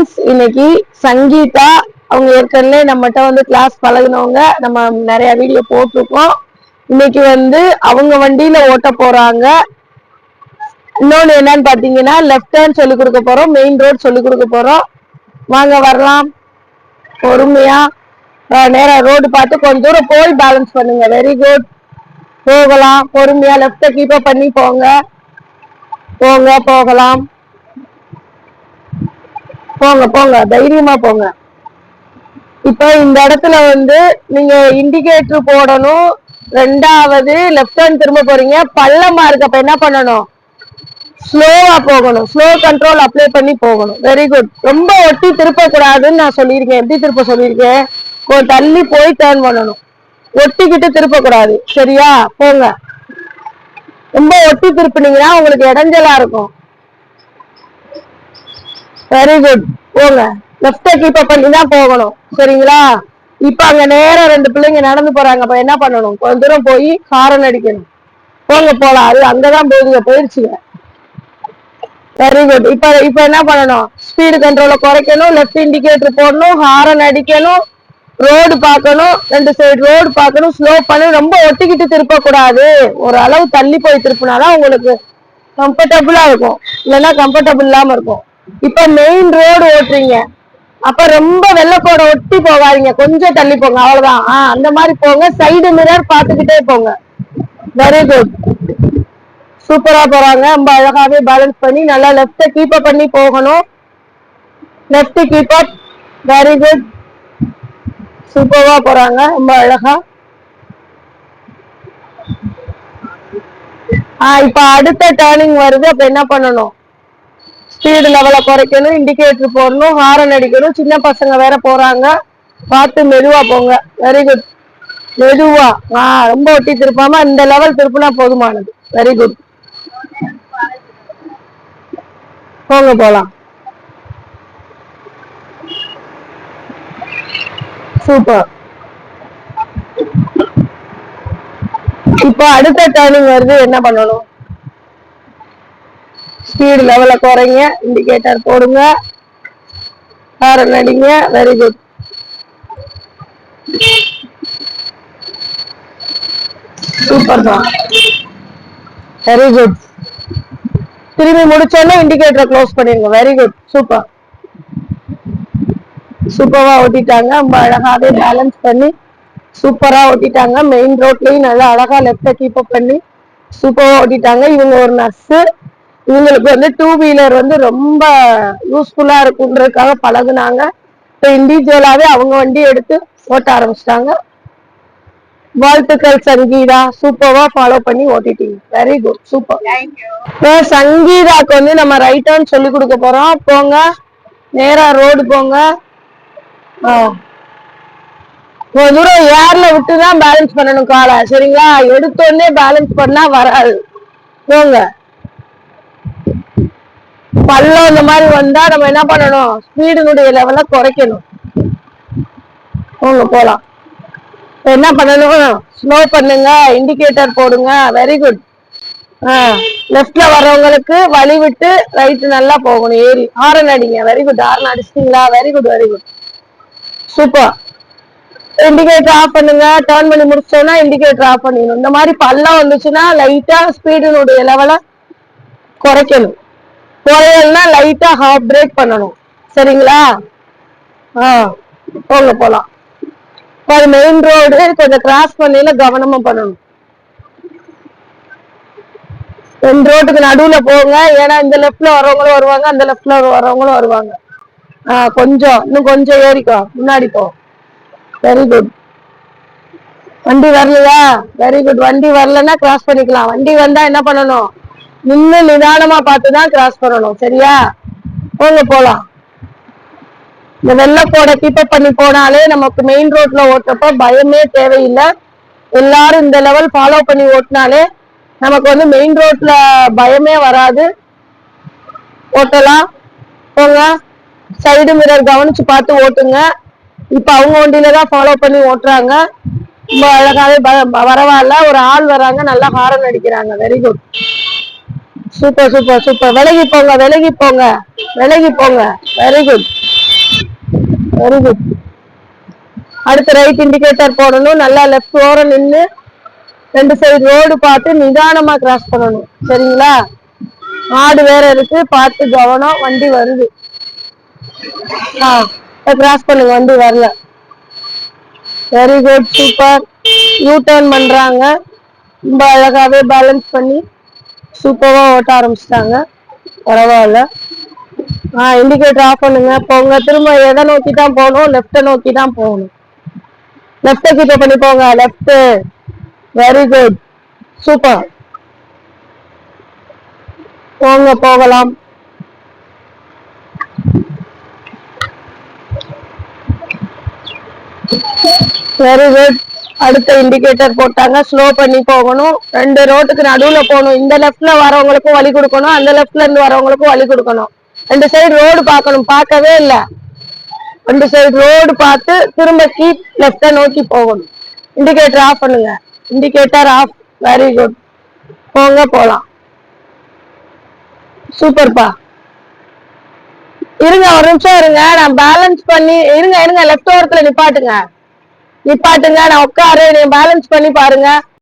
Friends, இன்னைக்கு சங்கீதா அவங்க ஏற்கனவே நம்மகிட்ட வந்து கிளாஸ் பழகினவங்க, நம்ம நிறைய வீடியோ போட்டிருக்கோம். இன்னைக்கு வந்து அவங்க வண்டியில ஓட்ட போறாங்க. இன்னொன்னு என்னன்னு பாத்தீங்கன்னா, லெஃப்ட் ஹேண்ட் சொல்லி கொடுக்க போறோம், மெயின் ரோட் சொல்லி கொடுக்க போறோம். வாங்க வரலாம், பொறுமையா நேரா ரோடு பார்த்து கொஞ்சம் தூரம் போய் பேலன்ஸ் பண்ணுங்க. Very good. போகலாம், பொறுமையா லெஃப்ட கீப் அப் பண்ணி போங்க. போகலாம், போங்க போங்க, தைரியமா போங்க. இப்ப இந்த இடத்துல வந்து நீங்க இண்டிகேட்டர் போடணும். ரெண்டாவது லெஃப்ட் ஹேண்ட் திரும்ப போறீங்க, பள்ளமா இருக்கு. அப்ப என்ன பண்ணணும்? ஸ்லோவா போகணும். ஸ்லோ கண்ட்ரோல் அப்ளை பண்ணி போகணும். Very good. ரொம்ப ஒட்டி திருப்ப கூடாதுன்னு நான் சொல்லியிருக்கேன். எப்படி திருப்ப சொல்லியிருக்கேன்? கொஞ்சம் தள்ளி போய் டேர்ன் பண்ணணும். ஒட்டிக்கிட்டு திருப்ப கூடாது. சரியா? போங்க. ரொம்ப ஒட்டி திருப்பினீங்கன்னா உங்களுக்கு இடைஞ்சலா இருக்கும். Very good. போங்க. லெஃப்ட கீப் அப் பண்ணி தான் போகணும். சரிங்களா? இப்ப அங்க நேரம் ரெண்டு பிள்ளைங்க நடந்து போறாங்க. அப்ப என்ன பண்ணணும்? கொஞ்ச தூரம் போய் ஹாரன் அடிக்கணும். போங்க போலாம். அது அங்கதான் போகுதுங்க, போயிடுச்சுங்க. Very good. இப்ப என்ன பண்ணணும்? ஸ்பீடு கண்ட்ரோல குறைக்கணும், லெஃப்ட் இண்டிகேட்டர் போடணும், ஹாரன் அடிக்கணும், ரோடு பார்க்கணும், ரெண்டு சைடு ரோடு பார்க்கணும், ஸ்லோ பண்ணணும். ரொம்ப ஒட்டிக்கிட்டு திருப்ப கூடாது. ஒரு அளவு தள்ளி போய் திருப்பினாதான் உங்களுக்கு கம்ஃபர்டபுளா இருக்கும். இல்லைன்னா கம்ஃபர்டபுள் இல்லாம இருக்கும். இப்ப மெயின் ரோடு ஓட்டுறீங்க, அப்ப ரொம்ப வெள்ளக்கோட ஒட்டி போகாதீங்க, கொஞ்சம் தள்ளி போங்க. அவ்வளவுதான். அந்த மாதிரி போங்க. சைடு மிரர் பார்த்துக்கிட்டே போங்க. Very good. சூப்பரா போறாங்க. ரொம்ப அழகாவே பேலன்ஸ் பண்ணி நல்லா லெஃப்ட கீப் அப் பண்ணி போகணும். Left keep up. Very good. சூப்பரா போறாங்க, ரொம்ப அழகா. இப்ப அடுத்த டர்னிங் வருது. அப்ப என்ன பண்ணணும்? ஸ்பீடு லெவலை குறைக்கணும், இண்டிகேட்டர் போடணும், ஹாரன் அடிக்கணும். சின்ன பசங்க வேற போறாங்க, பார்த்து மெதுவா போங்க. Very good. மெதுவா. ரொம்ப ஒட்டி திருப்பாம இந்த லெவல் திருப்பினா போதுமானது. Very good. போங்க போலாம். சூப்பர். இப்போ அடுத்த டர்னிங் வருது. என்ன பண்ணணும்? ஸ்பீடு லெவல குறைங்க, இண்டிகேட்டர் போடுங்க, ஹாரன் அடிங்க. Very good. சூப்பர் தான். Very good. திரும்பி முடிச்சோன்னா இண்டிகேட்டரை க்ளோஸ் பண்ணிருங்க. Very good. சூப்பர். சூப்பரா ஓட்டிட்டாங்க. ரொம்ப அழகாவே பேலன்ஸ் பண்ணி சூப்பரா ஓட்டிட்டாங்க. மெயின் ரோட்லயும் நல்லா அழகா லெஃப்ட கீப் அப் பண்ணி சூப்பரா ஓட்டிட்டாங்க. இவங்க ஒரு நர்ஸு. இவங்களுக்கு வந்து டூ வீலர் வந்து ரொம்ப யூஸ்ஃபுல்லா இருக்குன்றதுக்காக பழகுனாங்க. இப்போ இண்டிவிஜுவலாவே அவங்க வண்டி எடுத்து ஓட்ட ஆரம்பிச்சிட்டாங்க. வாழ்த்துக்கள் சங்கீதா, சூப்பரா ஃபாலோ பண்ணி ஓட்டிட்டீங்க. Very good. சூப்பர். இப்போ சங்கீதாக்கு வந்து நம்ம ரைட் டர்ன் சொல்லி கொடுக்க போறோம். போங்க, நேரா ரோடு போங்க. ஒரு தூரம் ஏர்ல விட்டுதான் பேலன்ஸ் பண்ணணும் காலை. சரிங்களா? எடுத்தோடனே பேலன்ஸ் பண்ணா வராது. போங்க. பள்ளம் இந்த மாதிரி வந்தா நம்ம என்ன பண்ணணும்? ஸ்பீடுனுடைய லெவலை குறைக்கணும். போங்க போலாம். என்ன பண்ணணும்? ஸ்லோ பண்ணுங்க, இண்டிகேட்டர் போடுங்க. Very good. லெஃப்ட்ல வர்றவங்களுக்கு வழி விட்டு ரைட் நல்லா போகணும். ஏறி ஹாரன் அடிங்க. Very good. ஹாரன் அடிச்சிட்டீங்களா? Very good, very good. Super. Indicator off பண்ணுங்க. டர்ன் பண்ணி முடிச்சோன்னா இண்டிகேட்டர் ஆஃப் பண்ணிடணும். இந்த மாதிரி பள்ளம் வந்துச்சுன்னா லைட்டா ஸ்பீடுனுடைய லெவலை குறைக்கணும். குறையல்னா லைட்டா ஹாஃப் பிரேக் பண்ணணும். சரிங்களா? போங்க போலாம். மெயின் ரோடு கொஞ்சம் கிராஸ் பண்ணல கவனமா பண்ணணும். மெயின் ரோட்டுக்கு நடுவுல போங்க. ஏன்னா இந்த லெஃப்ட்ல வரவங்களும் வருவாங்க, அந்த லெஃப்ட்ல வரவங்களும் வருவாங்க. கொஞ்சம் இன்னும் கொஞ்சம் ஏறிக்கோ, முன்னாடி போ. Very good. வண்டி வரலையா? Very good. வண்டி வரலன்னா கிராஸ் பண்ணிக்கலாம். வண்டி வந்தா என்ன பண்ணணும்? நின்று நிதானமா பார்த்துதான் கிராஸ் பண்ணணும். சரியா? போங்க போலாம். இந்த வெள்ளக்கோடை கீப்பப் பண்ணி போனாலே நமக்கு மெயின் ரோட்ல ஓட்டுறப்ப பயமே தேவையில்லை. எல்லாரும் இந்த லெவல் ஃபாலோ பண்ணி ஓட்டினாலே நமக்கு வந்து மெயின் ரோட்ல பயமே வராது. ஓட்டலாம். போங்க. சைடு மிரர் கவனிச்சு பார்த்து ஓட்டுங்க. இப்ப அவங்க வண்டியில தான் ஃபாலோ பண்ணி ஓட்டுறாங்க. ரொம்ப அழகாவே பரவாயில்ல. ஒரு ஆள் வராங்க, நல்லா ஹாரன் அடிக்கிறாங்க. Very good. Super super super. விலகி போங்க, விலகி போங்க, விலகி போங்க. Very good. Very good. அடுத்து ரைட் இண்டிகேட்டர் போடணும். நல்லா லெஃப்ட் ஓரம் நின்று 2 சைடு ரோடு பார்த்து நிதானமா கிராஸ் பண்ணணும். சரிங்களா? ஆடு வேற இருக்கு, பார்த்து கவனம். வண்டி வருது. கிராஸ் பண்ணுங்க, வண்டி வரல. Very good, super. You turn பண்றாங்க. ரொம்ப அழகாவே பேலன்ஸ் பண்ணி சூப்பரா ஓட்ட ஆரம்பிச்சிட்டாங்க. பரவாயில்ல. இண்டிகேட்டர் ஆஃப் பண்ணுங்க. போங்க. திரும்ப எதை நோக்கி தான் போகணும்? லெஃப்ட நோக்கி தான் போகணும். லெஃப்ட கீப் பண்ணி போங்க. லெஃப்ட். Very good, super. போங்க, போகலாம். Very good. அடுத்த இண்டிகேட்டர் போட்டாங்க. ஸ்லோ பண்ணி போகணும். 2 ரோட்டுக்கு நடுவுல போகணும். இந்த லெஃப்ட்ல வரவங்களுக்கும் வழி கொடுக்கணும், அந்த லெஃப்ட்ல இருந்து வரவங்களுக்கும் வழி கொடுக்கணும். 2 சைடு ரோடு பார்க்கணும். பார்க்கவே இல்லை. 2 சைடு ரோடு பார்த்து திரும்ப கீப் லெஃப்ட நோக்கி போகணும். இண்டிகேட்டர் ஆஃப் பண்ணுங்க. Indicator off. Very good. போங்க, போலாம். சூப்பர்ப்பா. இருங்க, ஒரு நிமிஷம் இருங்க. நான் பேலன்ஸ் பண்ணி இருங்க. லெஃப்ட் ஓரத்துல நிப்பாட்டுங்க. நான் உட்காரு. நீ பேலன்ஸ் பண்ணி பாருங்க.